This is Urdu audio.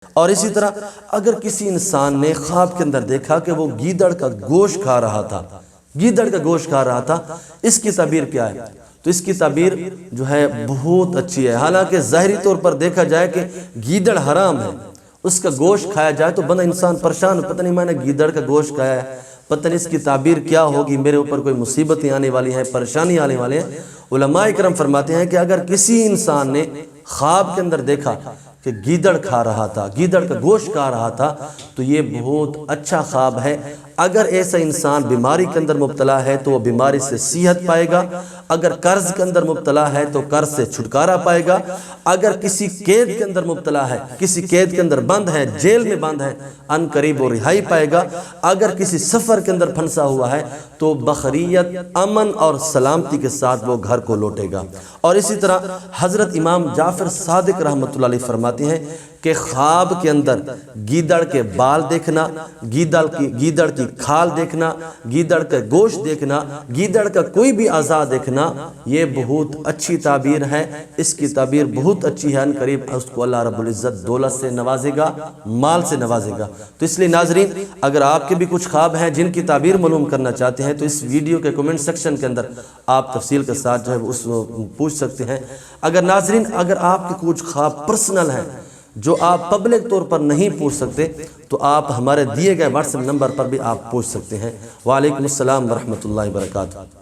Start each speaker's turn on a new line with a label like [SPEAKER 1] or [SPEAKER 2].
[SPEAKER 1] اور اسی طرح اگر کسی انسان نے خواب کے اندر دیکھا کہ وہ گیدڑ کا گوشت کھا رہا تھا، گیدڑ کا گوشت کھا رہا تھا، اس کی تعبیر کیا ہے؟ تو اس کی تعبیر جو ہے بہت اچھی ہے۔ حالانکہ ظاہری طور پر دیکھا جائے کہ گیدڑ حرام ہے، اس کا گوشت کھایا جائے تو بندہ انسان پریشان، پتہ نہیں میں نے گیدڑ کا گوشت کھایا ہے، پتہ نہیں اس کی تعبیر کیا ہوگی، میرے اوپر کوئی مصیبتیں آنے والی ہیں، پریشانی آنے والے ہیں۔ علماء کرام فرماتے ہیں کہ اگر کسی انسان نے خواب کے اندر دیکھا کہ گیدڑ کھا رہا تھا، گیدڑ کا گوشت کھا رہا تھا، تو یہ بہت اچھا خواب ہے۔ اگر ایسا انسان بیماری کے اندر مبتلا ہے تو وہ بیماری سے صحت پائے گا، اگر قرض کے اندر مبتلا ہے تو قرض سے چھٹکارا پائے گا، اگر کسی قید کے اندر مبتلا ہے، کسی قید کے اندر بند ہے، جیل میں بند ہے، ان قریب وہ رہائی پائے گا، اگر کسی سفر کے اندر پھنسا ہوا ہے تو بخیریت، امن اور سلامتی کے ساتھ وہ گھر کو لوٹے گا۔ اور اسی طرح حضرت امام جعفر صادق رحمۃ اللہ علیہ فرماتے ہیں کہ خواب کے اندر گیدڑ کے بال دیکھنا، گیدڑ کی کھال دیکھنا، گیدڑ کا گوشت دیکھنا، گیدڑ کا کوئی بھی اعضاء دیکھنا، یہ بہت اچھی تعبیر ہے۔ اس کی تعبیر بہت اچھی ہے، ان قریب اس کو اللہ رب العزت دولت سے نوازے گا، مال سے نوازے گا۔ تو اس لیے ناظرین، اگر آپ کے بھی کچھ خواب ہیں جن کی تعبیر معلوم کرنا چاہتے ہیں تو اس ویڈیو کے کمنٹ سیکشن کے اندر آپ تفصیل کے ساتھ جو ہے اس پوچھ سکتے ہیں۔ اگر ناظرین، اگر آپ کے کچھ خواب پرسنل ہیں جو آپ پبلک طور پر نہیں پوچھ سکتے تو آپ ہمارے دیے گئے واٹس ایپ نمبر پر بھی آپ پوچھ سکتے ہیں۔ وعلیکم السلام ورحمۃ اللہ وبرکاتہ۔